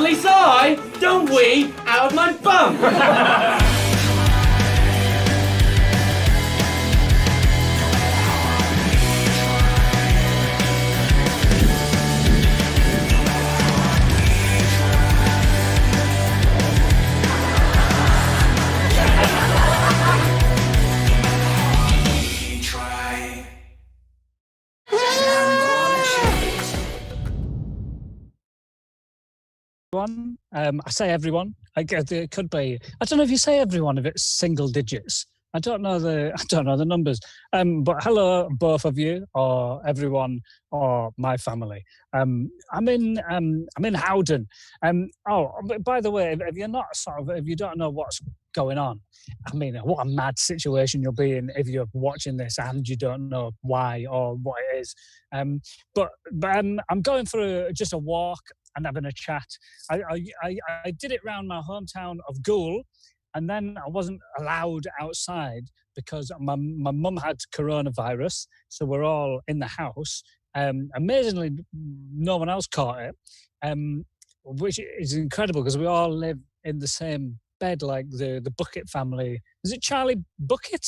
least I don't wee out of my bum. I say everyone. It could be. I don't know if you say everyone if it's single digits. I don't know the numbers. But hello, both of you, or everyone, or my family. I'm in Howden. But by the way, if you don't know what's going on, I mean, what a mad situation you'll be in if you're watching this and you don't know why or what it is. But I'm going for just a walk and having a chat. I did it round my hometown of Goole, and then I wasn't allowed outside because my mum had coronavirus, so we're all in the house. Amazingly, no one else caught it, which is incredible because we all live in the same bed, like the Bucket family. Is it Charlie Bucket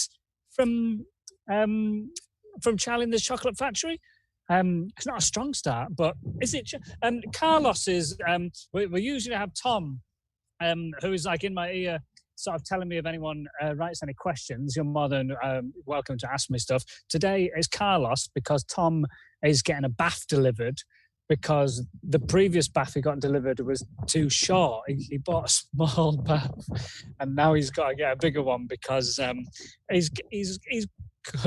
from Charlie and the Chocolate Factory? It's not a strong start, but is it? Carlos is. We usually have Tom, who is like in my ear, sort of telling me if anyone writes any questions. You're more than welcome to ask me stuff. Today is Carlos because Tom is getting a bath delivered because the previous bath he got delivered was too short. He bought a small bath, and now he's got to get a bigger one because he's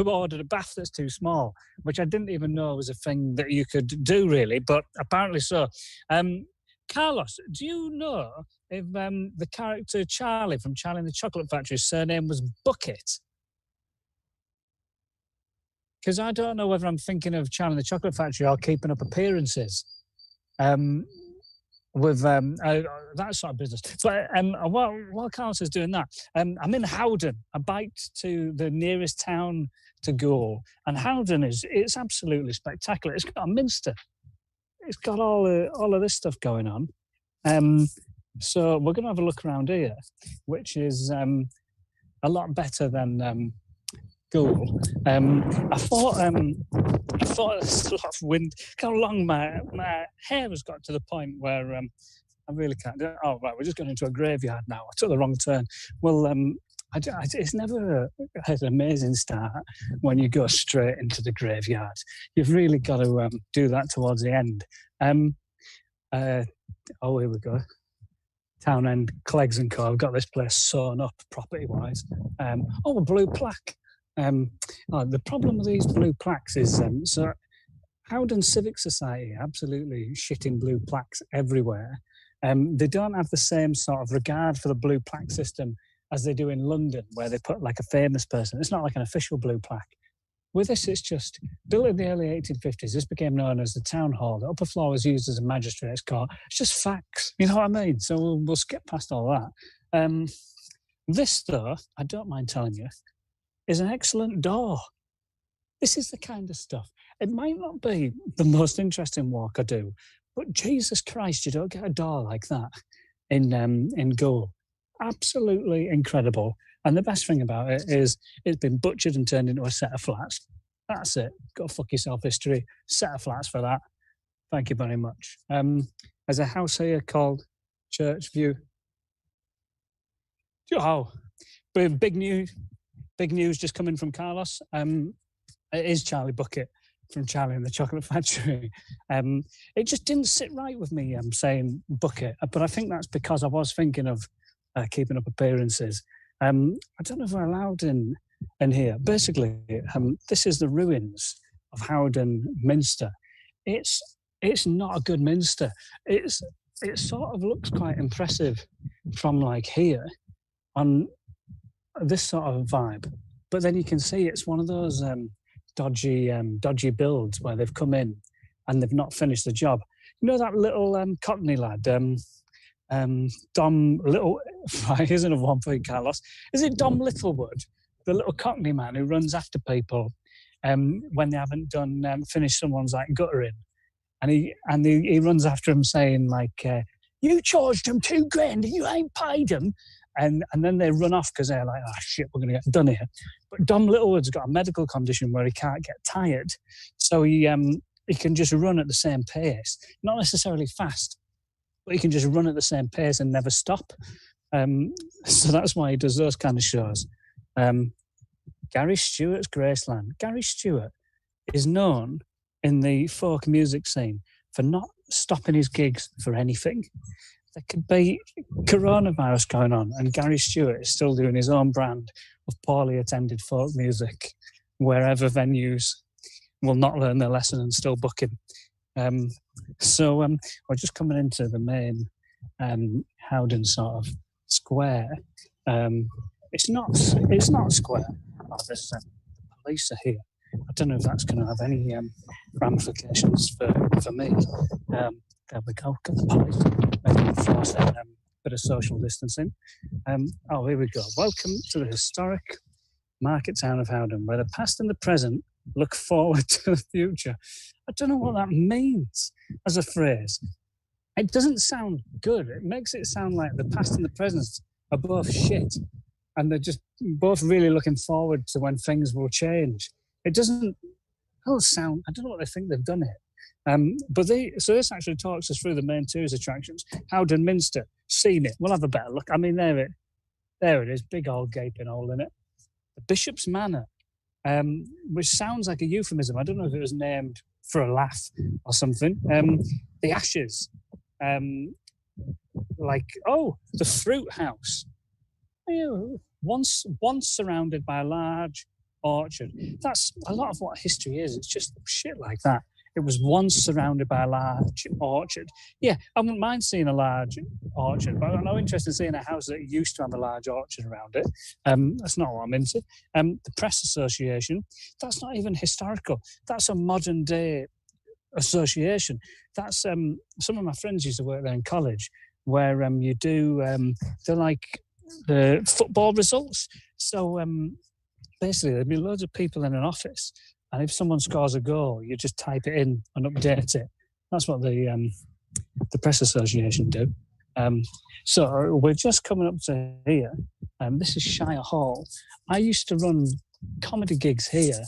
ordered a bath that's too small, which I didn't even know was a thing that you could do, really, but apparently so. Carlos, do you know if the character Charlie from Charlie and the Chocolate Factory's surname was Bucket? Because I don't know whether I'm thinking of Charlie and the Chocolate Factory or Keeping Up Appearances with that sort of business. But while Carlos is doing that, I'm in Howden. I biked to the nearest town to Goole, and Howden it's absolutely spectacular. It's got a minster. It's got all of this stuff going on. So we're going to have a look around here, which is a lot better than Goole. I thought there's a lot of wind. How long my hair has got to the point where I really can't do it. Oh, right, we're just going into a graveyard now. I took the wrong turn. Well, it's never an amazing start when you go straight into the graveyard. You've really got to do that towards the end. Here we go. Townend, Cleggs and Co. I've got this place sewn up property-wise. A blue plaque. The problem with these blue plaques is so Howden Civic Society absolutely shitting blue plaques everywhere. They don't have the same sort of regard for the blue plaque system as they do in London, where they put like a famous person. It's not like an official blue plaque. With this, it's just built in the early 1850s. This became known as the town hall. The upper floor was used as a magistrate's court. It's just facts, you know what I mean? So we'll skip past all that. This, though, I don't mind telling you, is an excellent door. This is the kind of stuff. It might not be the most interesting walk I do, but Jesus Christ, you don't get a door like that in Goole. Absolutely incredible. And the best thing about it is it's been butchered and turned into a set of flats. That's it. Go fuck yourself, history. Set of flats for that. Thank you very much. There's a house here called Church View. Oh, big news just coming from Carlos. It is Charlie Bucket from Charlie and the Chocolate Factory. It just didn't sit right with me saying Bucket, but I think that's because I was thinking of Keeping Up Appearances. I don't know if we're allowed in here. Basically, this is the ruins of Howden Minster. It's not a good minster. It sort of looks quite impressive from like here on this sort of vibe, but then you can see it's one of those dodgy builds where they've come in and they've not finished the job. You know that little Cockney lad, Dom Little. Here's another one for you, Carlos. Is it Dom Littlewood, the little Cockney man who runs after people when they haven't done finished someone's like guttering, and he runs after him saying like, you charged them $2,000 and you ain't paid them. And then they run off because they're like, oh shit, we're going to get done here. But Dom Littlewood's got a medical condition where he can't get tired. So he can just run at the same pace, not necessarily fast, but he can just run at the same pace and never stop. So that's why he does those kind of shows. Gary Stewart's Graceland. Gary Stewart is known in the folk music scene for not stopping his gigs for anything. There could be coronavirus going on and Gary Stewart is still doing his own brand of poorly attended folk music wherever venues will not learn their lesson and still book him. So we're just coming into the main Howden sort of square. It's not a square. Oh, there's the police are here. I don't know if that's going to have any ramifications for me. There we go. Got the police. Maybe enforce a bit of social distancing. Here we go. Welcome to the historic market town of Howden, where the past and the present look forward to the future. I don't know what that means as a phrase. It doesn't sound good. It makes it sound like the past and the present are both shit. And they're just both really looking forward to when things will change. It doesn't sound, I don't know what they think they've done here. So this actually talks us through the main tourist attractions. Howden Minster, seen it. We'll have a better look. I mean, there it is, big old gaping hole in it. The Bishop's Manor, which sounds like a euphemism. I don't know if it was named for a laugh or something. The Ashes, the Fruit House. Once surrounded by a large orchard. That's a lot of what history is. It's just shit like that. It was once surrounded by a large orchard. Yeah, I wouldn't mind seeing a large orchard, but I'm not interested in seeing a house that used to have a large orchard around it. That's not what I'm into. The Press Association, that's not even historical. That's a modern day association. That's some of my friends used to work there in college, where you do they're like the football results. So basically, there'd be loads of people in an office, and if someone scores a goal, you just type it in and update it. That's what the Press Association do. So we're just coming up to here. This is Shire Hall. I used to run comedy gigs here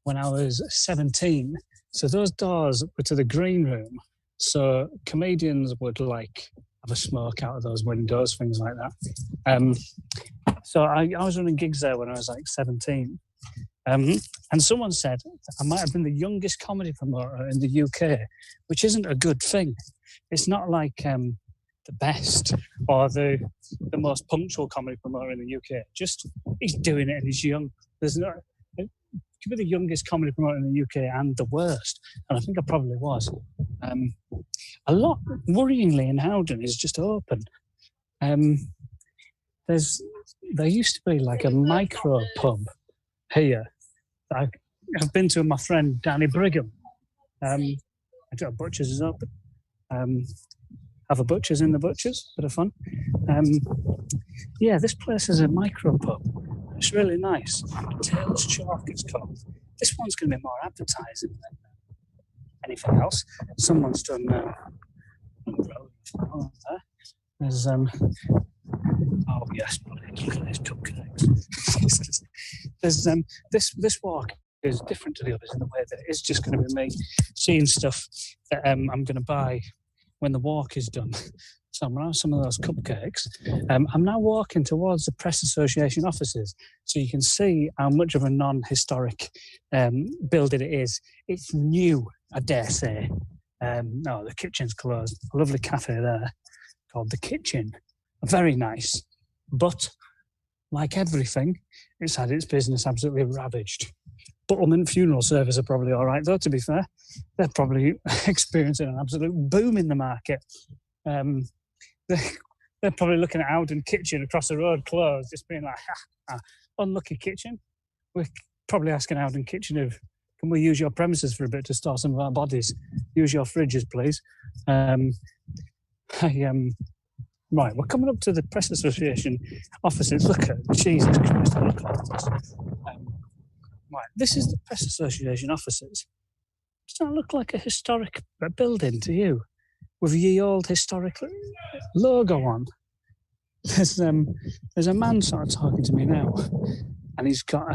when I was 17. So those doors were to the green room. So comedians would have a smoke out of those windows, things like that. So I was running gigs there when I was 17. And someone said I might have been the youngest comedy promoter in the UK, which isn't a good thing. It's not like the best or the most punctual comedy promoter in the UK. Just he's doing it and he's young. Could be the youngest comedy promoter in the UK and the worst. And I think I probably was. A lot, worryingly, in Howden is just open. There used to be a micro pub here that I've been to with my friend Danny Brigham. I do have Butchers is open. Have a Butchers in the Butchers, bit of fun. This place is a micro pub. It's really nice. Taylor's Chalk it's called. This one's going to be more advertising than anything else. Someone's done there's oh yes, look at these cupcakes. There's this walk is different to the others in the way that it's just going to be me seeing stuff that I'm going to buy when the walk is done. So I'm going to have some of those cupcakes. I'm now walking towards the Press Association offices, so you can see how much of a non-historic building it is. It's new, I dare say. No, the kitchen's closed. A lovely cafe there called The Kitchen. Very nice. But, like everything, it's had its business absolutely ravaged. Buttleman Funeral Service are probably all right, though, to be fair. They're probably experiencing an absolute boom in the market. They're probably looking at Howden Kitchen across the road closed, just being like, unlucky kitchen. We're probably asking Howden Kitchen if, can we use your premises for a bit to store some of our bodies? Use your fridges, please. Right, we're coming up to the Press Association offices. Look at, Jesus Christ, look at this. Right, this is the Press Association offices. Does that look like a historic building to you? with ye old historic logo on. There's a man sort of talking to me now, and he's got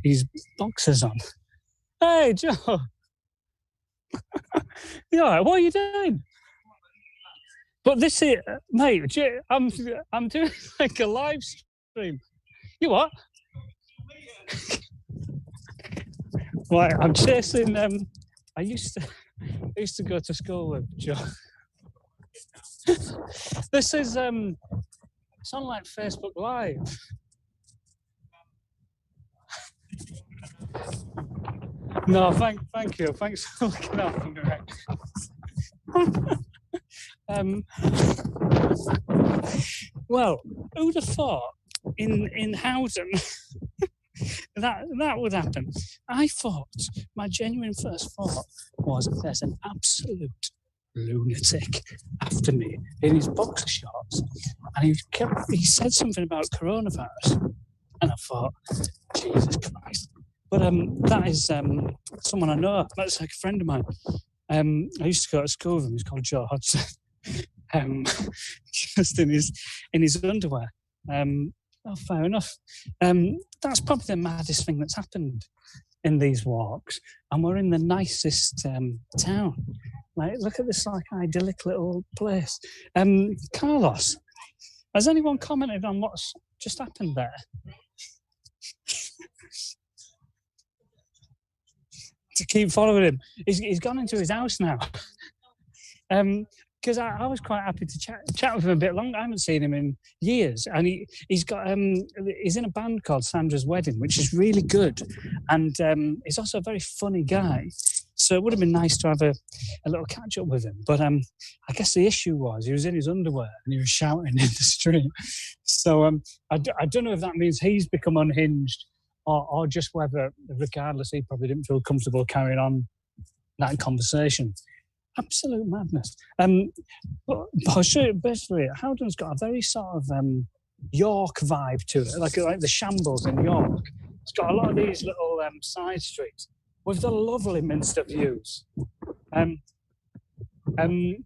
his boxers on. Hey, Joe. You all right? What are you doing? But this is, mate, I'm doing like a live stream. You what? Right, I'm chasing. I used to go to school with Joe. This is it's on like Facebook Live. No, thank you. Thanks for looking after me. Well, who'd have thought in Howden that would happen? I thought, my genuine first thought was, there's an absolute lunatic after me in his boxer shorts, and he said something about coronavirus, and I thought, Jesus Christ. But that is someone I know. That's like a friend of mine. I used to go to school with him. He's called Joe Hodgson. Just in his underwear. Oh, fair enough. That's probably the maddest thing that's happened in these walks, and we're in the nicest town. Like, look at this like idyllic little place. Carlos, has anyone commented on what's just happened there? To keep following him, he's gone into his house now. Because I was quite happy to chat with him a bit longer. I haven't seen him in years, and he's in a band called Sandra's Wedding, which is really good, and he's also a very funny guy. So it would have been nice to have a little catch up with him. But I guess the issue was he was in his underwear and he was shouting in the street. So I don't know if that means he's become unhinged, or just whether, regardless, he probably didn't feel comfortable carrying on that conversation. Absolute madness. But I'll show you, basically, Howden's got a very sort of York vibe to it, like the Shambles in York. It's got a lot of these little side streets with the lovely Minster views. I mean,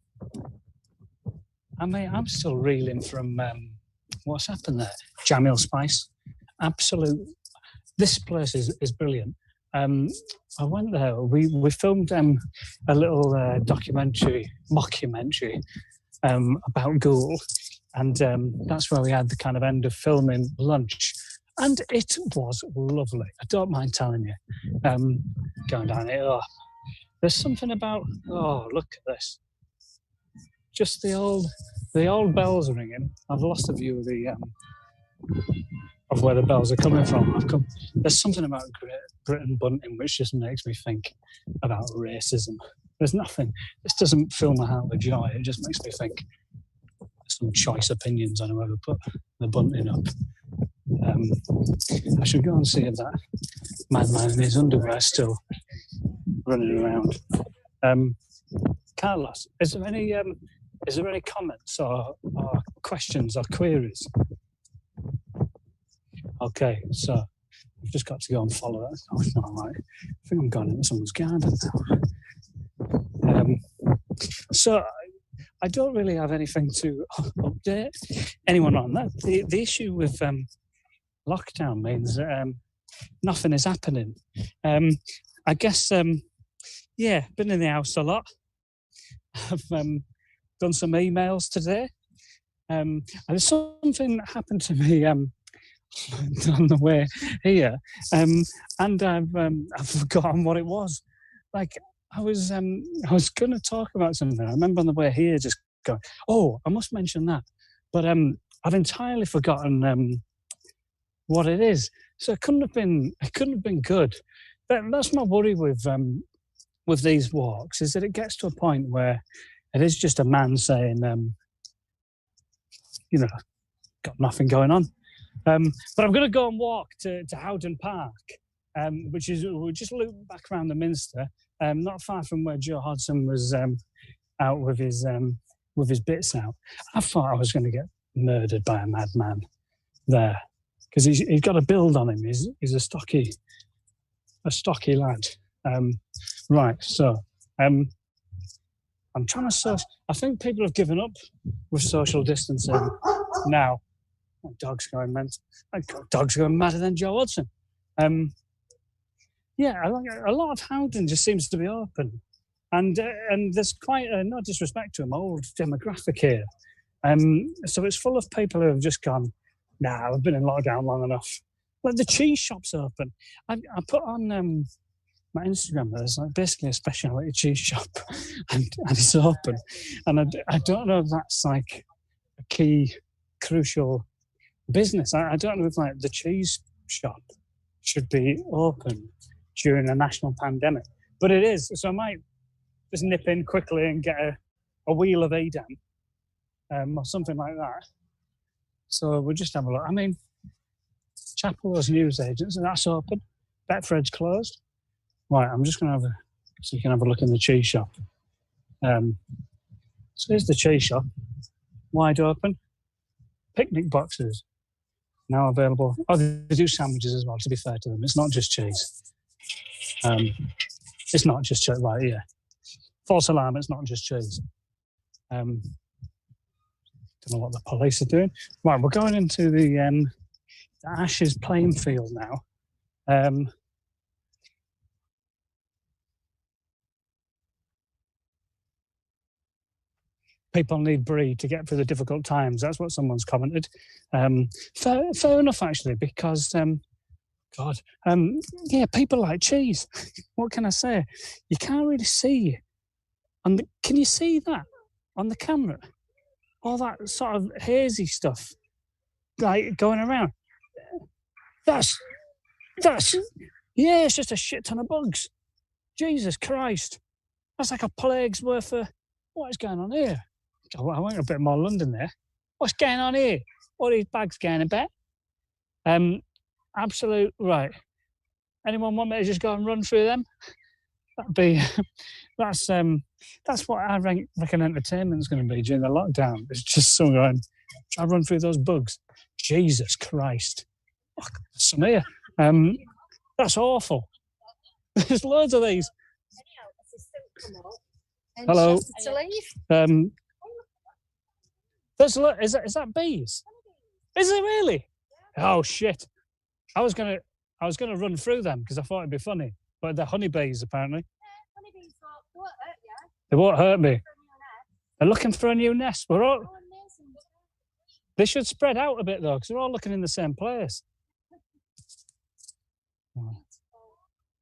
I'm still reeling from what's happened there. Jamil Spice. Absolute. This place is brilliant. I went there. We filmed a little mockumentary about Ghoul, and that's where we had the kind of end of filming lunch, and it was lovely. I don't mind telling you. Going down here, there's something about. Oh, look at this! Just the old bells are ringing. I've lost the view of where the bells are coming from. There's something about Great Britain bunting which just makes me think about racism. There's nothing. This doesn't fill my heart with joy. It just makes me think some choice opinions on whoever put the bunting up. I should go and see if that madman in his underwear is still running around. Carlos, is there any comments or questions or queries? Okay, so I've just got to go and follow that. Oh, it's not right. I think I'm going into someone's garden now. So I don't really have anything to update anyone on that. The issue with lockdown means nothing is happening. I guess, been in the house a lot. I've done some emails today. And there's something that happened to me on the way here, and I've forgotten what it was. Like, I was going to talk about something. I remember on the way here just going, oh, I must mention that. But I've entirely forgotten what it is. So it couldn't have been good. That's my worry with these walks, is that it gets to a point where it is just a man saying, got nothing going on. But I'm going to go and walk to Howden Park, which is, we'll just loop back around the Minster, not far from where Joe Hodgson was out with his bits out. I thought I was going to get murdered by a madman there, because he's got a build on him. He's a stocky lad. Right, so I'm trying to I think people have given up with social distancing now. My dog's going mental. My dog's going madder than Joe Hudson. Yeah, a lot of Howden just seems to be open, and there's quite no disrespect to an old demographic here. So it's full of people who have just gone, nah, I've been in lockdown long enough. Like the cheese shop's open. I put on my Instagram, there's like basically a specialty cheese shop, and it's open. And I don't know if that's like a key, crucial business. I don't know if like the cheese shop should be open during a national pandemic, but it is. So I might just nip in quickly and get a wheel of Edam, or something like that. So we'll just have a look. I mean, Chapel's newsagents, and that's open. Betfred's closed. Right, I'm just going to so you can have a look in the cheese shop. So here's the cheese shop, wide open. Picnic boxes, now available. Oh, they do sandwiches as well, to be fair to them. It's not just cheese. It's not just cheese, right, yeah. False alarm, it's not just cheese. Don't know what the police are doing. Right, we're going into the Ashes playing field now. People need brie to get through the difficult times. That's what someone's commented. Fair enough, actually, because, yeah, people like cheese. What can I say? You can't really see. Can you see that on the camera? All that sort of hazy stuff, like, going around. That's, yeah, it's just a shit ton of bugs. Jesus Christ. That's like a plague's worth of, what is going on here? I went a bit more London there. What's going on here? All these bags going about? Absolute, right. Anyone want me to just go and run through them? That'd be, that's what I reckon entertainment's going to be during the lockdown. It's just someone going, try to run through those bugs. Jesus Christ. Oh, some here. That's awful. There's loads of these. Hello. Is that bees? Is it really? Oh shit! I was gonna run through them because I thought it'd be funny, but they're honeybees apparently. Honeybees won't hurt you. They won't hurt me. They're looking for a new nest. They should spread out a bit though, because they're all looking in the same place.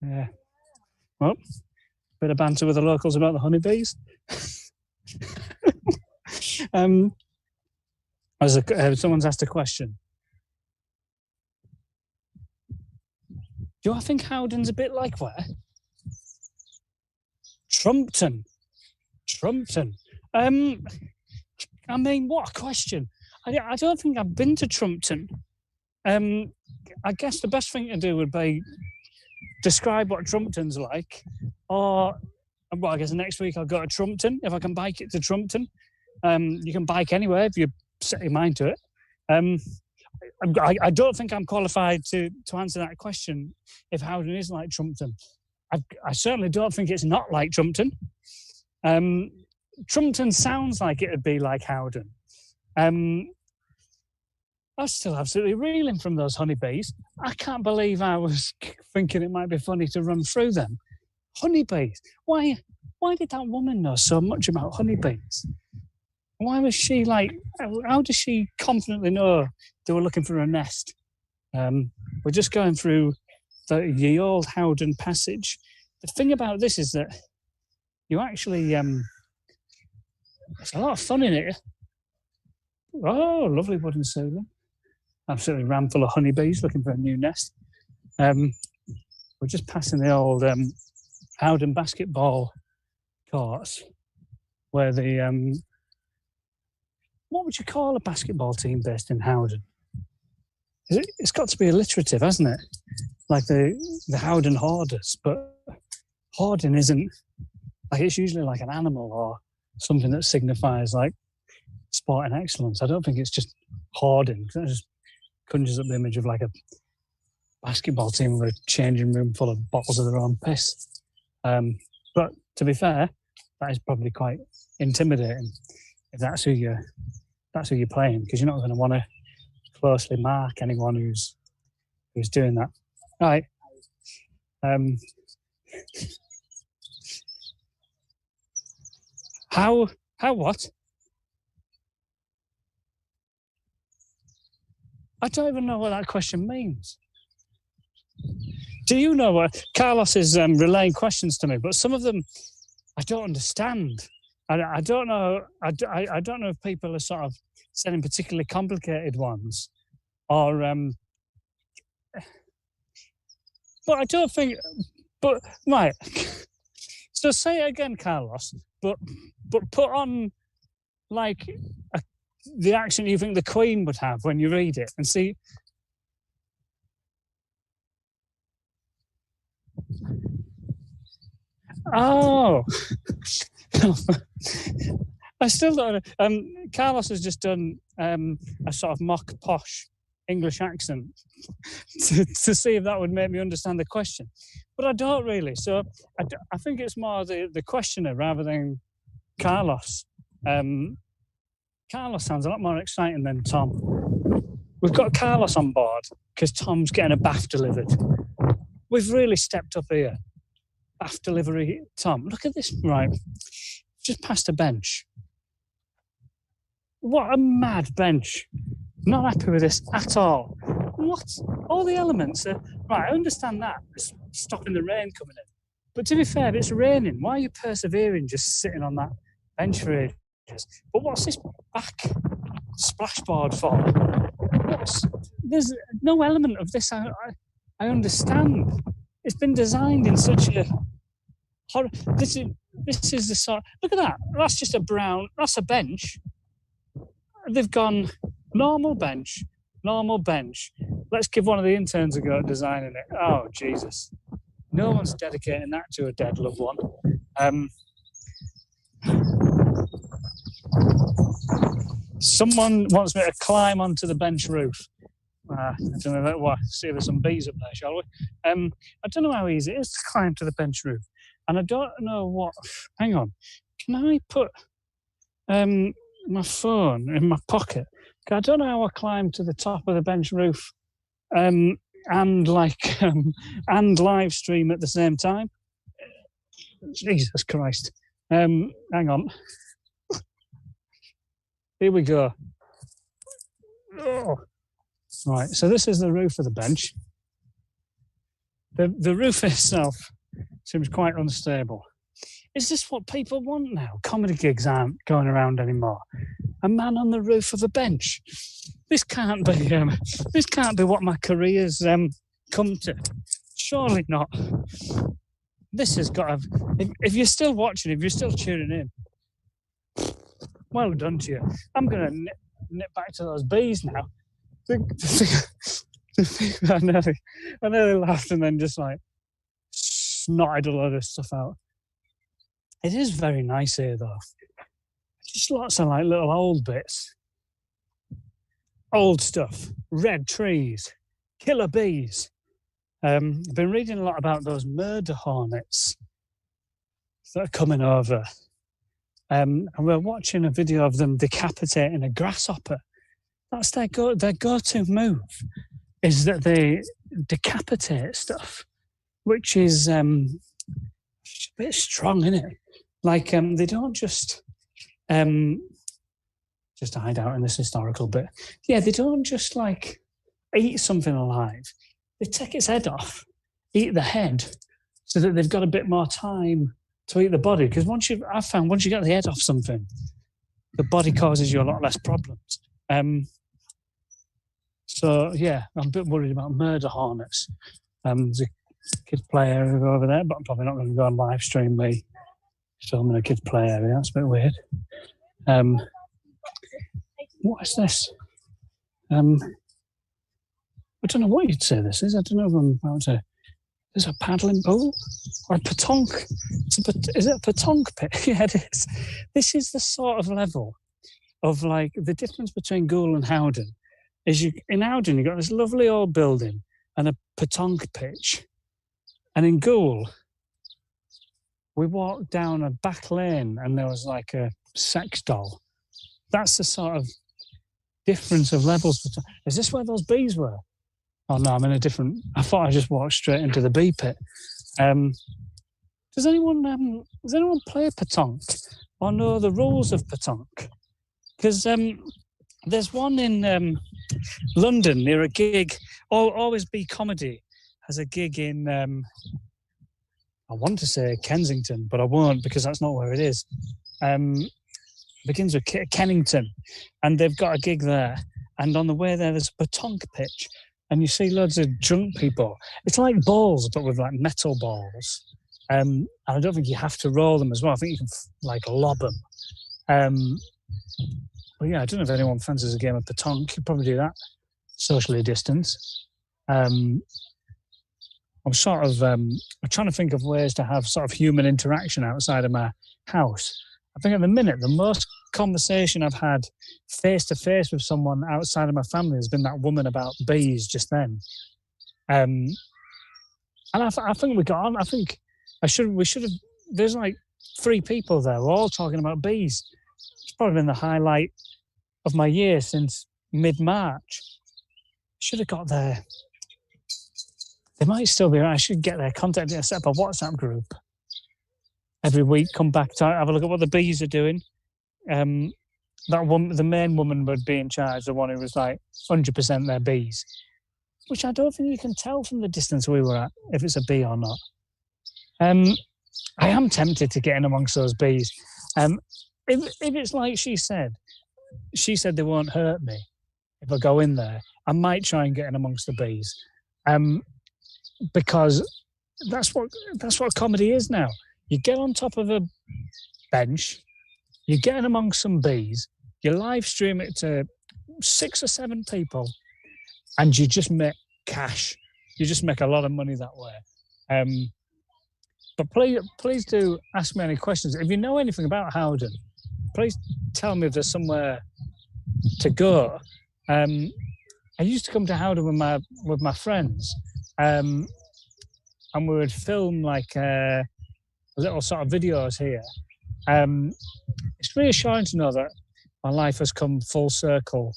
Yeah. Well, bit of banter with the locals about the honeybees. Someone's asked a question. Do I think Howden's a bit like where? Trumpton. I mean, what a question. I don't think I've been to Trumpton. I guess the best thing to do would be describe what Trumpton's like, or well, I guess next week I'll go to Trumpton if I can bike it to Trumpton. You can bike anywhere if you set your mind to it. I don't think I'm qualified to answer that question if Howden is like Trumpton. I certainly don't think it's not like Trumpton. Trumpton sounds like it would be like Howden. I was still absolutely reeling from those honeybees. I can't believe I was thinking it might be funny to run through them. Honeybees. Why did that woman know so much about honeybees? Why was she like, how does she confidently know they were looking for a nest? We're just going through the old Howden Passage. The thing about this is that you actually, there's a lot of fun in it. Oh, lovely wooden ceiling. Absolutely rammed full of honeybees looking for a new nest. We're just passing the old Howden basketball courts where the, what would you call a basketball team based in Howden? It's got to be alliterative, hasn't it? Like the Howden Hoarders, but hoarding isn't, like it's usually like an animal or something that signifies like sporting excellence. I don't think it's just hoarding. That just conjures up the image of like a basketball team with a changing room full of bottles of their own piss. But to be fair, that is probably quite intimidating if that's who you're playing, because you're not going to want to closely mark anyone who's doing that. Right. How what? I don't even know what that question means. Do you know what? Carlos is relaying questions to me, but some of them I don't understand. I don't know. I don't know if people are sort of sending particularly complicated ones, or. But I don't think. But right. So say it again, Carlos. But put on like the accent you think the Queen would have when you read it, and see. Oh. I still don't know. Carlos has just done a sort of mock posh English accent to see if that would make me understand the question. But I don't really. So I think it's more the questioner rather than Carlos. Carlos sounds a lot more exciting than Tom. We've got Carlos on board because Tom's getting a bath delivered. We've really stepped up here. Bath delivery, Tom. Look at this, right. Just past a bench. What a mad bench. Not happy with this at all. What? All the elements are... Right, I understand that. It's stopping the rain coming in. But to be fair, if it's raining, why are you persevering just sitting on that bench for ages? But what's this back splashboard for? There's no element of this I understand. It's been designed in such a... This is the sort... Look at that. That's just a brown... That's a bench. They've gone normal bench. Let's give one of the interns a go at designing it. Oh, Jesus. No one's dedicating that to a dead loved one. Someone wants me to climb onto the bench roof. I don't know what. See if there's some bees up there, shall we? I don't know how easy it is to climb to the bench roof. And I don't know what... Hang on. Can I put my phone in my pocket? I don't know how I climb to the top of the bench roof and live stream at the same time. Jesus Christ. Hang on. Here we go. Oh. Right, so this is the roof of the bench. The roof itself seems quite unstable. Is this what people want now? Comedy gigs aren't going around anymore. A man on the roof of a bench. This can't be what my career's come to. Surely not. This has got to... If you're still watching, if you're still tuning in, well done to you. I'm going to nip back to those bees now. I nearly laughed and then just like snotted a lot of stuff out. It is very nice here though. Just lots of like little old bits. Old stuff. Red trees. Killer bees. I've been reading a lot about those murder hornets that are coming over. And we're watching a video of them decapitating a grasshopper. That's their go-to move, is that they decapitate stuff, which is a bit strong, isn't it? Like, they don't just to hide out in this historical bit. Yeah, they don't just, like, eat something alive. They take its head off, eat the head, so that they've got a bit more time to eat the body. Because I've found once you get the head off something, the body causes you a lot less problems. So, yeah, I'm a bit worried about murder hornets. There's a kids' play area over there, but I'm probably not going to go and live stream me filming a kids' play area. That's a bit weird. What is this? I don't know what you'd say this is. I don't know if I'm about to... Is it a paddling pool? Or a petanque? Is it a petanque pit? Yeah, it is. This is the sort of level of, like, the difference between Goole and Howden. In Howden, you've got this lovely old building and a petanque pitch. And in Goole, we walked down a back lane and there was like a sex doll. That's the sort of difference of levels. Is this where those bees were? Oh no, I'm in a different. I thought I just walked straight into the bee pit. Does anyone play pétanque or know the rules of pétanque? Because there's one in London near a gig. Always Be Comedy has a gig in. I want to say Kensington, but I won't because that's not where it is. Begins with Kennington, and they've got a gig there. And on the way there's a pétanque pitch, and you see loads of drunk people. It's like balls, but with like metal balls. And I don't think you have to roll them as well. I think you can like lob them. But yeah, I don't know if anyone fancies a game of pétanque. You'd probably do that socially distanced. I'm sort of I'm trying to think of ways to have sort of human interaction outside of my house. I think at the minute, the most conversation I've had face to face with someone outside of my family has been that woman about bees just then. And I think we got on. I think we should have. There's like 3 people there, we're all talking about bees. It's probably been the highlight of my year since mid-March. Should have got there. They might still be around. I should get their contact, set up a WhatsApp group. Every week, come back to have a look at what the bees are doing. That one, the main woman would be in charge, the one who was like 100% their bees, which I don't think you can tell from the distance we were at if it's a bee or not. I am tempted to get in amongst those bees. If it's like she said they won't hurt me if I go in there. I might try and get in amongst the bees, because that's what comedy is now. You get on top of a bench, you get in amongst some bees, you live stream it to 6 or 7 people, and you just make cash. You just make a lot of money that way. But please do ask me any questions. If you know anything about Howden, please tell me if there's somewhere to go. I used to come to Howden with my friends, and we would film like little sort of videos here. It's reassuring to know that my life has come full circle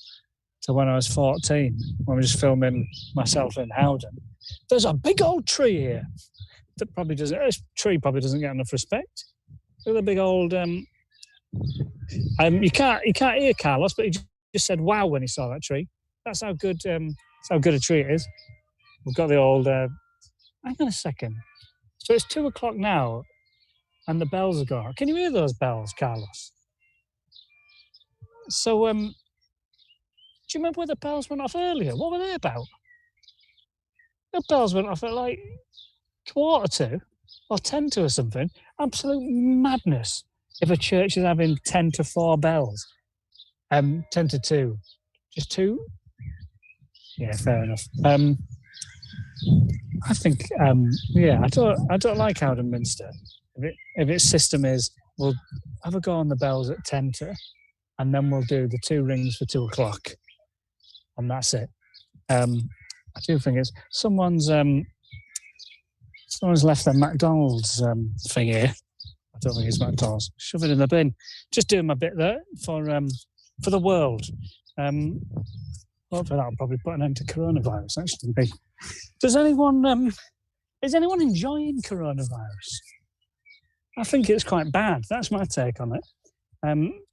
to when I was 14, when I was just filming myself in Howden. There's a big old tree here that probably doesn't. This tree probably doesn't get enough respect. Look at the big old. You can't hear Carlos, but he just said "wow" when he saw that tree. That's how good. That's how good a tree it is. We've got the old. Hang on a second. So it's 2:00 now, and the bells are gone. Can you hear those bells, Carlos? So, do you remember where the bells went off earlier? What were they about? The bells went off at like 1:45 or 1:50 or something. Absolute madness. If a church is having 10 to 4 bells, 10 to 2, just 2. Yeah, fair enough. I think, I don't like Howden Minster. If its system is, we'll have a go on the bells at 10 to, and then we'll do the 2 rings for 2:00, and that's it. I do think it's someone's left their McDonald's thing here. I don't think it's McDonald's. Shove it in the bin. Just doing my bit there for the world. Hopefully that'll probably put an end to coronavirus. Actually, is anyone enjoying coronavirus? I think it's quite bad. That's my take on it.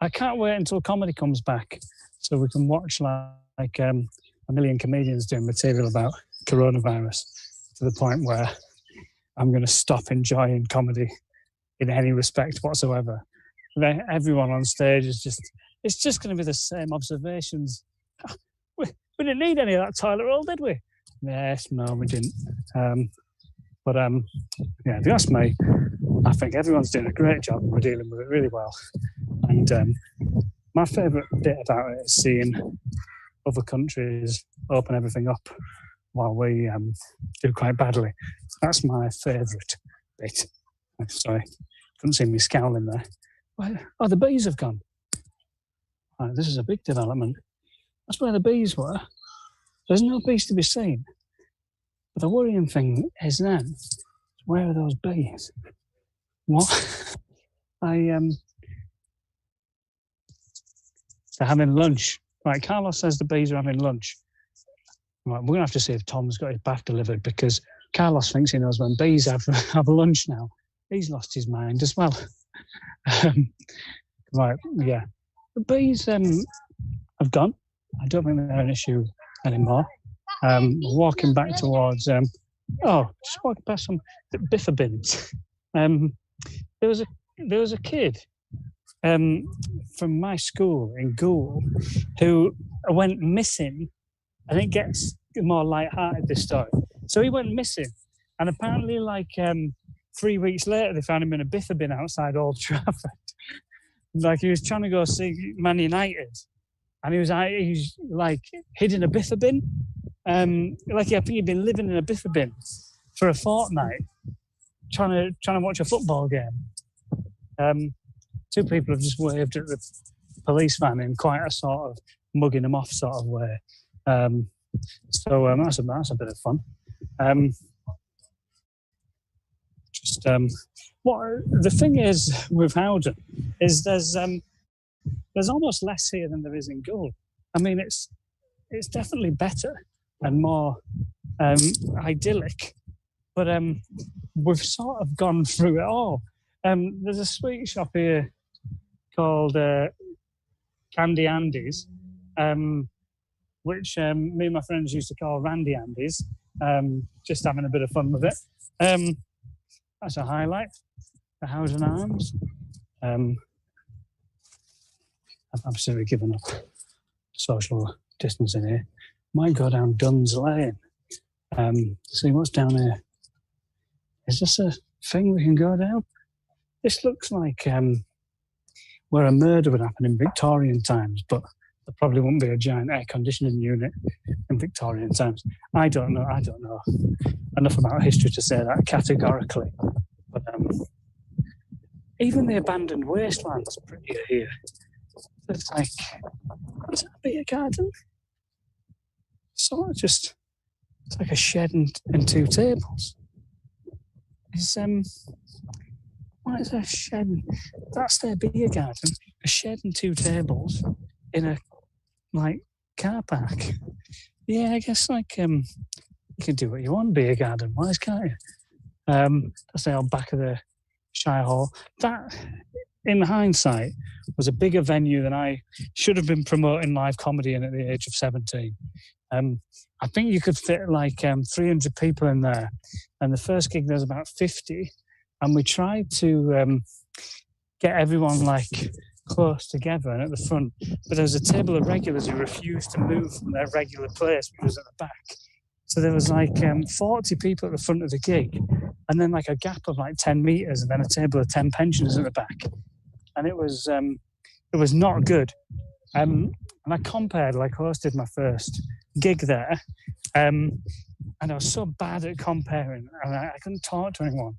I can't wait until comedy comes back so we can watch like a million comedians doing material about coronavirus to the point where I'm going to stop enjoying comedy in any respect whatsoever. Everyone on stage it's just going to be the same observations. We didn't need any of that toilet roll, did we? Yes, no, we didn't. If you ask me, I think everyone's doing a great job and we're dealing with it really well. And my favourite bit about it is seeing other countries open everything up while we do quite badly. That's my favourite bit. Sorry, couldn't see me scowling there. Oh, the bees have gone. Right, this is a big development. That's where the bees were. There's no bees to be seen. But the worrying thing is then, where are those bees? What? They're having lunch. Right, Carlos says the bees are having lunch. Right, we're going to have to see if Tom's got his bath delivered, because Carlos thinks he knows when bees have lunch now. He's lost his mind as well. Right, yeah. The bees have gone. I don't think they're an issue anymore. Walking back towards, just walking past some biffa bins. There was a kid from my school in Goole who went missing, and it gets more light-hearted, this story. So he went missing, and apparently, 3 weeks later, they found him in a biffa bin outside Old Trafford. Like, he was trying to go see Man United, and he was hid in a biffa bin. I think he'd been living in a biffa bin for a fortnight, trying to watch a football game. Two people have just waved at the police van in quite a sort of mugging them off sort of way. That's a bit of fun. What the thing is with Howden is there's almost less here than there is in Goole. I mean, it's definitely better and more idyllic, but we've sort of gone through it all. There's a sweet shop here called Candy Andy's, which me and my friends used to call Randy Andy's, just having a bit of fun with it. That's a highlight. The Howden Arms. I've absolutely given up social distancing here. Might go down Duns Lane. See what's down here. Is this a thing we can go down? This looks like where a murder would happen in Victorian times, but there probably wouldn't be a giant air conditioning unit in Victorian times. I don't know enough about history to say that categorically. But even the abandoned wasteland's prettier here. It's like, is that a beer garden? It's like a shed and two tables. What is a shed? That's their beer garden. A shed and two tables in a car park. Yeah, I guess you can do what you want, beer garden wise, can't you? That's the old back of the Shire Hall. That, in hindsight, was a bigger venue than I should have been promoting live comedy in at the age of 17. I think you could fit 300 people in there, and the first gig there was about 50, and we tried to get everyone close together and at the front, but there was a table of regulars who refused to move from their regular place, which was at the back. So there was 40 people at the front of the gig, and then a gap of 10 metres, and then a table of 10 pensioners at the back. And it was not good. And I compared, hosted my first gig there, and I was so bad at comparing, and I couldn't talk to anyone,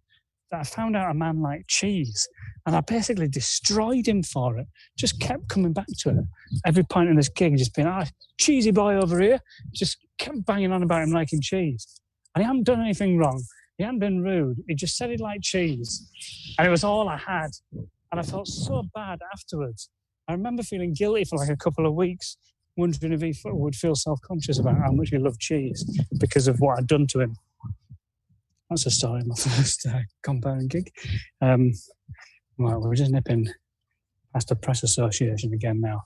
that I found out a man like Cheese, and I basically destroyed him for it. Just kept coming back to it. Every point in this gig, just being, cheesy boy over here. Just kept banging on about him liking cheese. And he hadn't done anything wrong. He hadn't been rude. He just said he liked cheese. And it was all I had. And I felt so bad afterwards. I remember feeling guilty for a couple of weeks, wondering if he would feel self-conscious about how much he loved cheese because of what I'd done to him. That's the story of my first comparing gig. Well, we're just nipping past the press association again now.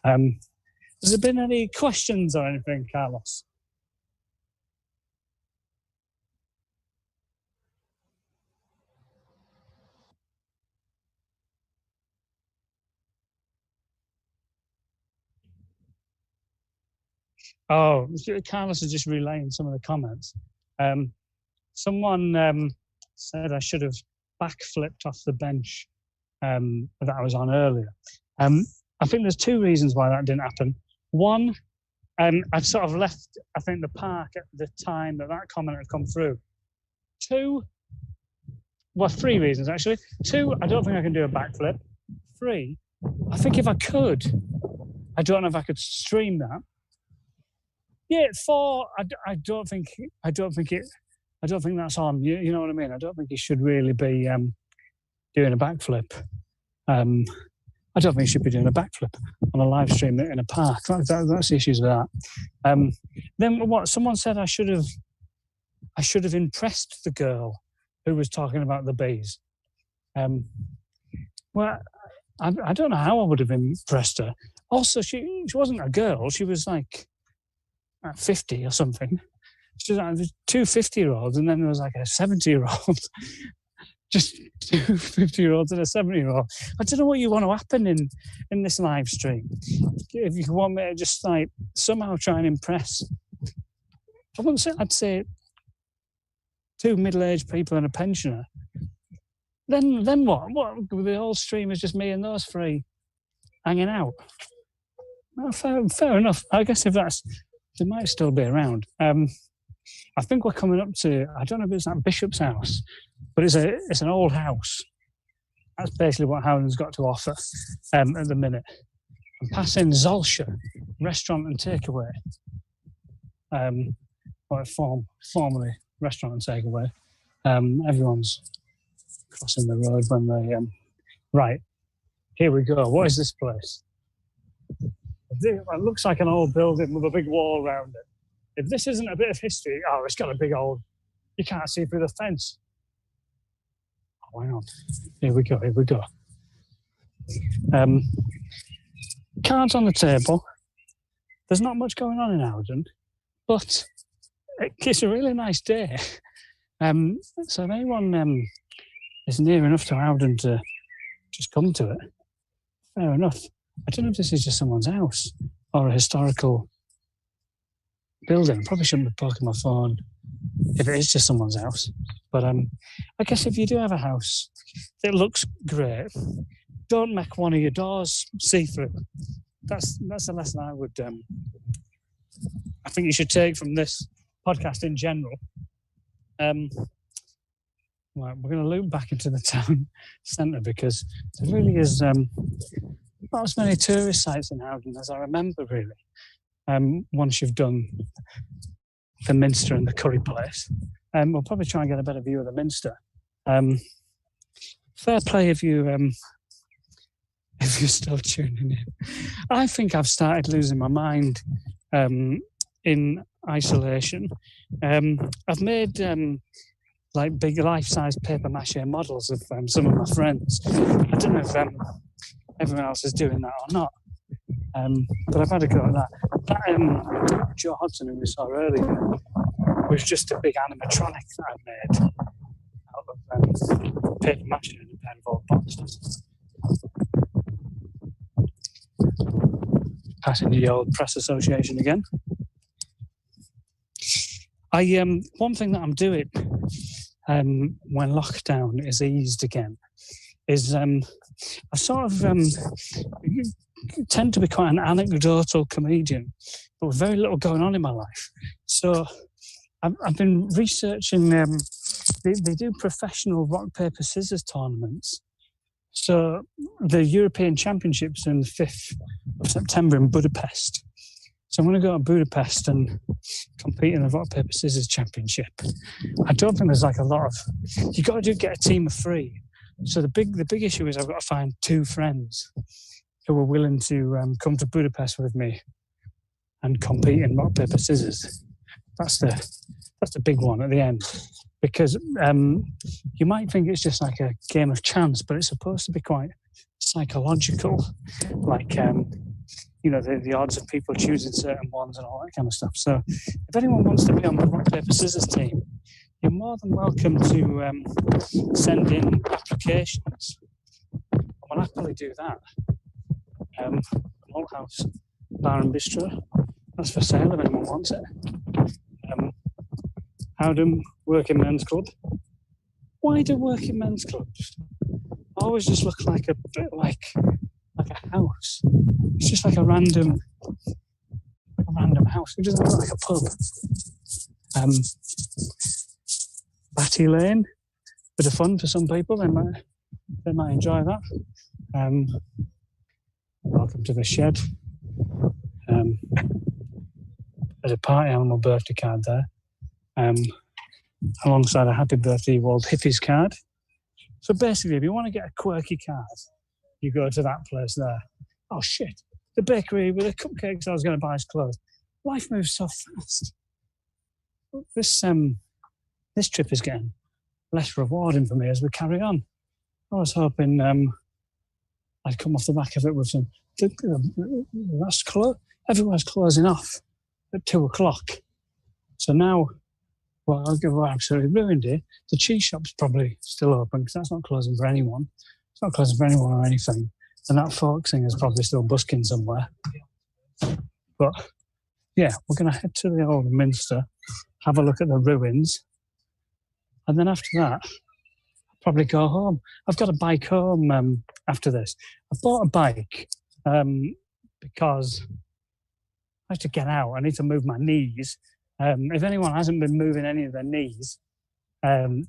Has there been any questions or anything, Carlos? Oh, Carlos is just relaying some of the comments. Someone said I should have backflipped off the bench that I was on earlier. I think there's two reasons why that didn't happen. One, I'd sort of left, I think, the park at the time that comment had come through. Two, well, three reasons actually. Two, I don't think I can do a backflip. Three, I think if I could, I don't know if I could stream that. Yeah, four, I don't think that's on. You know what I mean? I don't think it should really be doing a backflip. I don't think you should be doing a backflip on a live stream in a park. That's the issues with that. Then what? Someone said I should have impressed the girl who was talking about the bees. Well, I don't know how I would have impressed her. Also, she wasn't a girl. She was like 50 or something. She was like, two 50-year-olds, and then there was like a 70-year-old. Just two 50-year-olds and a 70-year-old. I don't know what you want to happen in this live stream. If you want me to just like somehow try and impress, I'd say two middle-aged people and a pensioner. Then what? What? The whole stream is just me and those three hanging out. Well, fair enough. I guess if they might still be around. I think we're coming up to, I don't know if it's that Bishop's house, but it's an old house. That's basically what Howden's got to offer at the minute. I'm passing Zolscher restaurant and takeaway. Or formerly restaurant and takeaway. Everyone's crossing the road when they right. Here we go. What is this place? It looks like an old building with a big wall around it. If this isn't a bit of history, it's got a big old, you can't see through the fence. Oh, hang on. Here we go. Cards on the table. There's not much going on in Howden, but it's a really nice day. So if anyone is near enough to Howden to just come to it, fair enough. I don't know if this is just someone's house or a historical building. I probably shouldn't be poking my phone if it is just someone's house. But I guess if you do have a house that looks great, don't make one of your doors see-through. That's the lesson I would. I think you should take from this podcast in general. Right, we're going to loop back into the town centre because there really is not as many tourist sites in Howden as I remember, really. Once you've done the Minster and the Curry Place, we'll probably try and get a better view of the Minster. Fair play if you're still tuning in. I think I've started losing my mind in isolation. I've made like big life-size paper mache models of some of my friends. I don't know if everyone else is doing that or not. But I've had a go at that. That Joe Hodson, who we saw earlier, was just a big animatronic that I made out of paper mache and a pair of old boxes. Passing the old press association again. One thing that I'm doing when lockdown is eased again is I sort of tend to be quite an anecdotal comedian, but with very little going on in my life. So I've been researching, they do professional rock, paper, scissors tournaments. So the European Championships are on the 5th of September in Budapest. So I'm going to go to Budapest and compete in the rock, paper, scissors championship. I don't think there's like a lot of, you've got to get a team of 3. So the big issue is I've got to find 2 friends who are willing to come to Budapest with me and compete in rock, paper, scissors. That's the big one at the end. Because you might think it's just like a game of chance, but it's supposed to be quite psychological. Like, the odds of people choosing certain ones and all that kind of stuff. So if anyone wants to be on the rock, paper, scissors team, you're more than welcome to send in applications. I'll happily do that. Old House Bar and Bistro. That's for sale if anyone wants it. Howden Working Men's Club. Why do working men's clubs always just look like a bit like a house? It's just like a random house. It doesn't look like a pub. Batty Lane, bit of fun for some people. They might enjoy that. Welcome to the shed. There's a party animal birthday card there. Alongside a happy birthday World Hippies card. So basically, if you want to get a quirky card, you go to that place there. Oh shit! The bakery with the cupcakes I was going to buy is closed. Life moves so fast. This trip is getting less rewarding for me as we carry on. I was hoping I'd come off the back of it with some. That's close. Everywhere's closing off at 2:00. So now, well, we're absolutely ruined here. The cheese shop's probably still open because that's not closing for anyone. It's not closing for anyone or anything. And that folk singer's probably still busking somewhere. But yeah, we're going to head to the old Minster, have a look at the ruins, and then after that, I'll probably go home. I've got a bike home after this. I bought a bike because I have to get out. I need to move my knees. If anyone hasn't been moving any of their knees,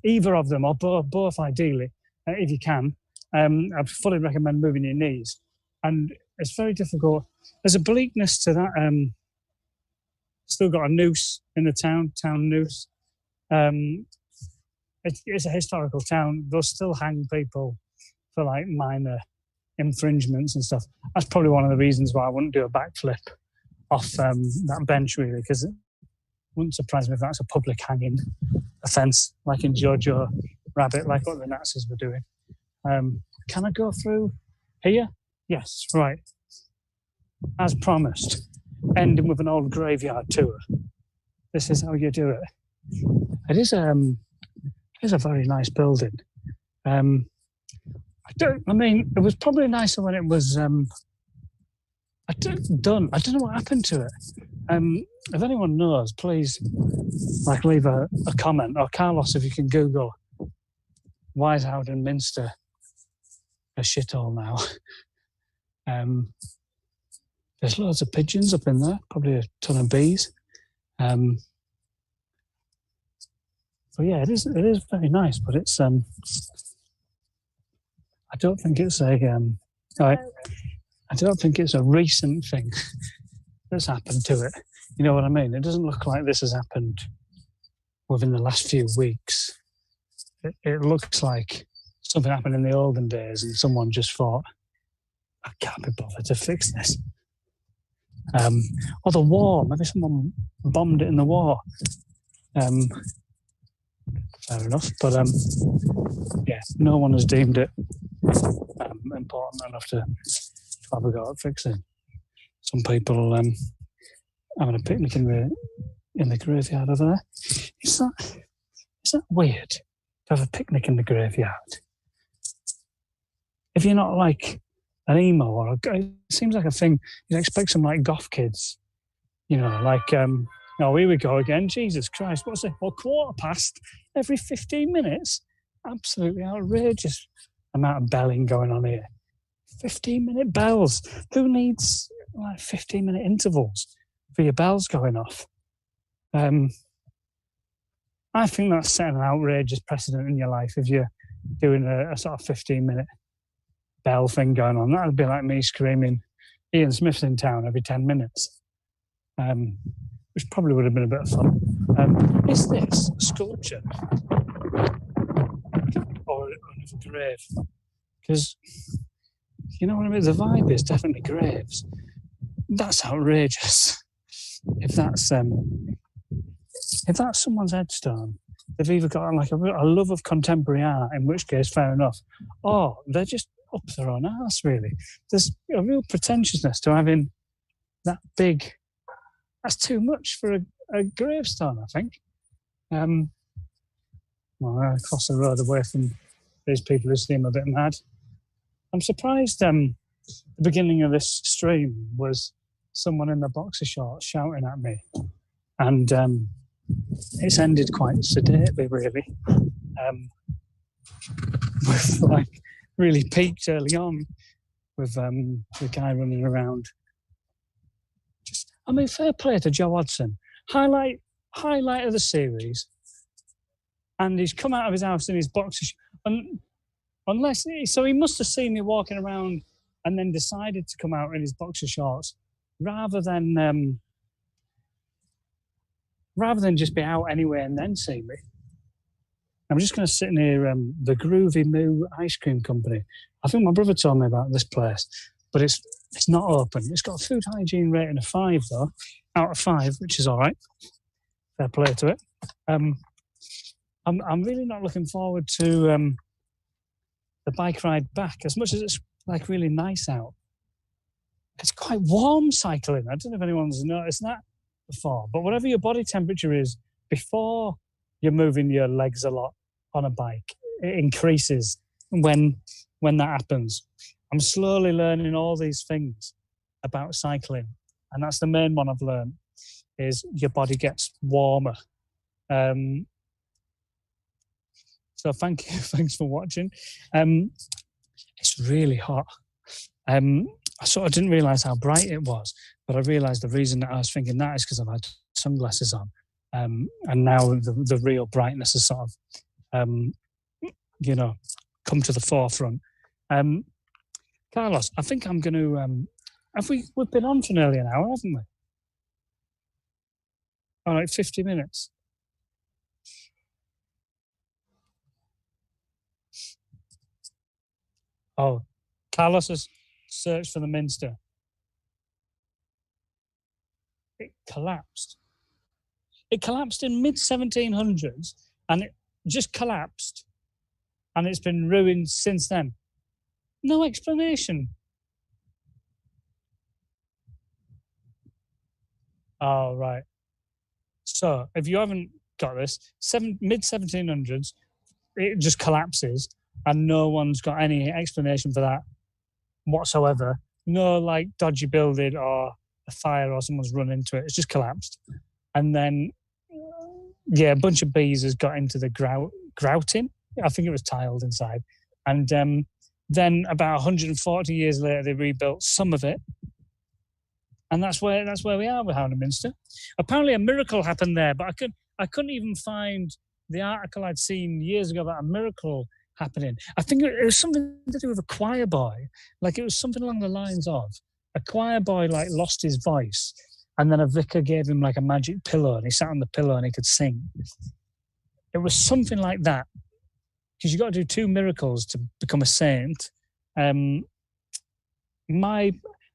either of them, or both ideally, if you can, I'd fully recommend moving your knees. And it's very difficult. There's a bleakness to that. Still got a noose in the town noose. It's a historical town. They'll still hang people for like minor infringements and stuff. That's probably one of the reasons why I wouldn't do a backflip off that bench, really, because it wouldn't surprise me if that's a public hanging offence, like in Jojo Rabbit, like what the Nazis were doing. Can I go through here? Yes, right. As promised, ending with an old graveyard tour. This is how you do it. It is a very nice building. It was probably nicer when it was done. I don't know what happened to it. If anyone knows, please leave a comment, or Carlos, if you can Google why is Howden Minster a shithole now. There's loads of pigeons up in there, probably a ton of bees. But yeah, it is very nice, but it's I don't think it's I don't think it's a recent thing that's happened to it. You know what I mean? It doesn't look like this has happened within the last few weeks. It looks like something happened in the olden days and someone just thought, I can't be bothered to fix this. Or the war, maybe someone bombed it in the war. Fair enough, but yeah, no one has deemed it important enough to have a go at fixing. Some people having a picnic in the graveyard over there. Is that weird to have a picnic in the graveyard? If you're not like an emo or it seems like a thing you'd expect some like goth kids, like oh, here we go again. Jesus Christ, what's it? Well, 15:15 every 15 minutes. Absolutely outrageous amount of belling going on here. 15-minute bells. Who needs like 15-minute intervals for your bells going off? I think that's setting an outrageous precedent in your life if you're doing a sort of 15-minute bell thing going on. That would be like me screaming, Ian Smith's in town every 10 minutes. Which probably would have been a bit of fun. Is this a sculpture? Or another grave? Because, you know what I mean? The vibe is definitely graves. That's outrageous. If that's someone's headstone, they've either got like a love of contemporary art, in which case, fair enough, or they're just up their own arse, really. There's a real pretentiousness to having that big. That's too much for a gravestone, I think. Well, across the road away from these people who seem a bit mad. I'm surprised the beginning of this stream was someone in the boxer shorts shouting at me. And it's ended quite sedately, really. With like really peaked early on with the guy running around. Fair play to Joe Hodson. Highlight of the series. And he's come out of his house in his boxer shorts. So he must have seen me walking around and then decided to come out in his boxer shorts rather than just be out anyway and then see me. I'm just going to sit near the Groovy Moo Ice Cream Company. I think my brother told me about this place, but it's not open. It's got a food hygiene rating of 5 though, out of 5, which is all right. Fair play to it. I'm really not looking forward to the bike ride back, as much as it's like really nice out. It's quite warm cycling. I don't know if anyone's noticed that before, but whatever your body temperature is before you're moving your legs a lot on a bike, it increases when that happens. I'm slowly learning all these things about cycling, and that's the main one I've learned, is your body gets warmer. So thank you, thanks for watching. It's really hot. I sort of didn't realise how bright it was, but I realised the reason that I was thinking that is because I've had sunglasses on, and now the real brightness has sort of, come to the forefront. Carlos, I think I'm going to. We've been on for nearly an hour, haven't we? All right, 50 minutes. Oh, Carlos has searched for the Minster. It collapsed. It collapsed in mid-1700s, and it just collapsed, and it's been ruined since then. No explanation. Oh, right. So, if you haven't got this, mid-1700s, it just collapses, and no one's got any explanation for that whatsoever. No, like, dodgy building or a fire or someone's run into it. It's just collapsed. And then, a bunch of bees has got into the grouting. I think it was tiled inside. And then about 140 years later, they rebuilt some of it. And that's where we are with Howden Minster. Apparently a miracle happened there, but I couldn't even find the article I'd seen years ago about a miracle happening. I think it was something to do with a choir boy. Like, it was something along the lines of a choir boy, like, lost his voice, and then a vicar gave him, like, a magic pillow, and he sat on the pillow and he could sing. It was something like that. Because you've got to do 2 miracles to become a saint. My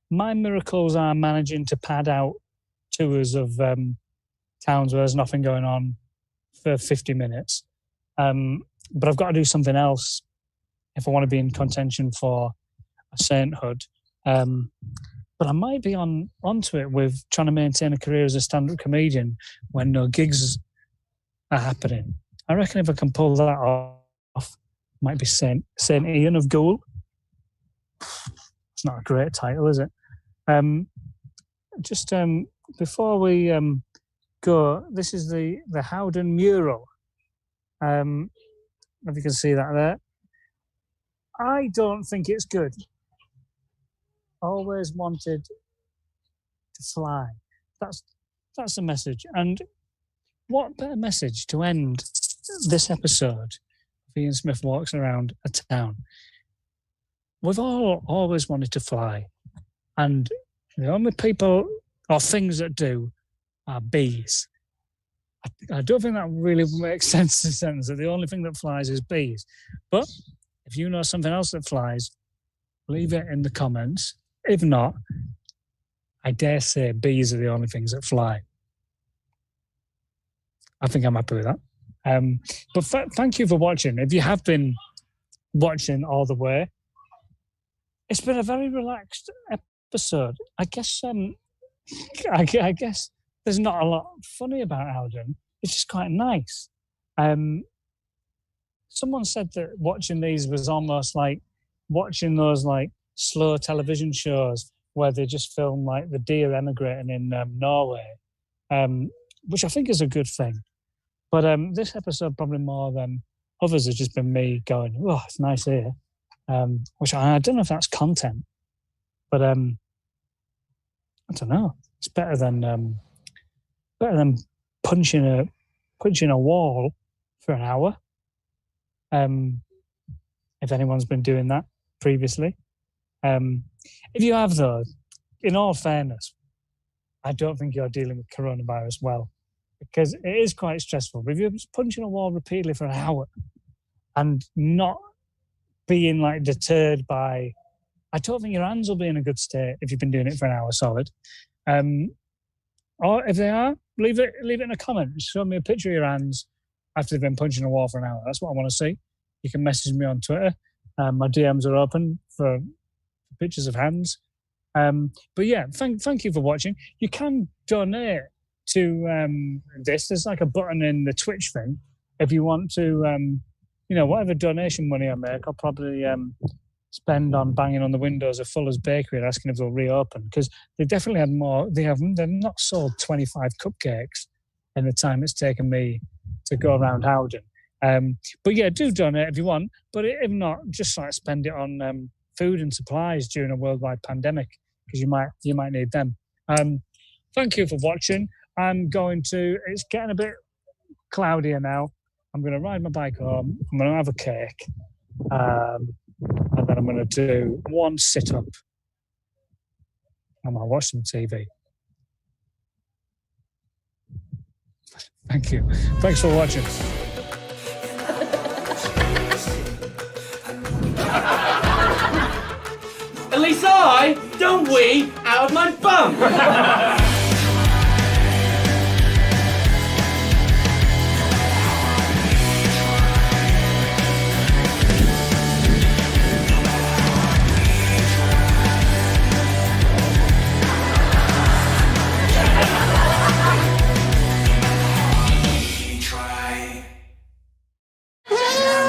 miracles are managing to pad out tours of towns where there's nothing going on for 50 minutes. But I've got to do something else if I want to be in contention for a sainthood. But I might be onto it with trying to maintain a career as a stand-up comedian when no gigs are happening. I reckon if I can pull that off, might be Saint Ian of Goole. It's not a great title, is it? Before we go, this is the Howden mural. If you can see that there. I don't think it's good. Always wanted to fly. That's the message. And what better message to end this episode of Ian Smith Walks Around a Town? We've all always wanted to fly. And the only people or things that do are bees. I don't think that really makes sense in the sentence that the only thing that flies is bees. But if you know something else that flies, leave it in the comments. If not, I dare say bees are the only things that fly. I think I'm happy with that. But thank you for watching. If you have been watching all the way, it's been a very relaxed episode. I guess there's not a lot funny about Howden. It's just quite nice. Someone said that watching these was almost like watching those like slow television shows where they just film like the deer emigrating in Norway, which I think is a good thing. But this episode, probably more than others, has just been me going, oh, it's nice here. Which I don't know if that's content, but I don't know. It's better than punching a wall for an hour. If anyone's been doing that previously, if you have though, in all fairness, I don't think you're dealing with coronavirus well, because it is quite stressful. But if you're just punching a wall repeatedly for an hour and not being like deterred by, I don't think your hands will be in a good state if you've been doing it for an hour solid. Or if they are, leave it in a comment. Show me a picture of your hands after they've been punching a wall for an hour. That's what I want to see. You can message me on Twitter. My DMs are open for pictures of hands. But yeah, thank you for watching. You can donate to this. There's like a button in the Twitch thing. If you want to, whatever donation money I make, I'll probably spend on banging on the windows of Fuller's Bakery and asking if they'll reopen, because they definitely had more. They've not sold 25 cupcakes in the time it's taken me to go around Howden. But yeah, do donate if you want. But if not, just like spend it on food and supplies during a worldwide pandemic, because you might need them. Thank you for watching. It's getting a bit cloudier now. I'm going to ride my bike home. I'm going to have a cake. And then I'm going to do one sit-up. And I'll watch some TV. Thank you. Thanks for watching. At least I don't wee out of my bum.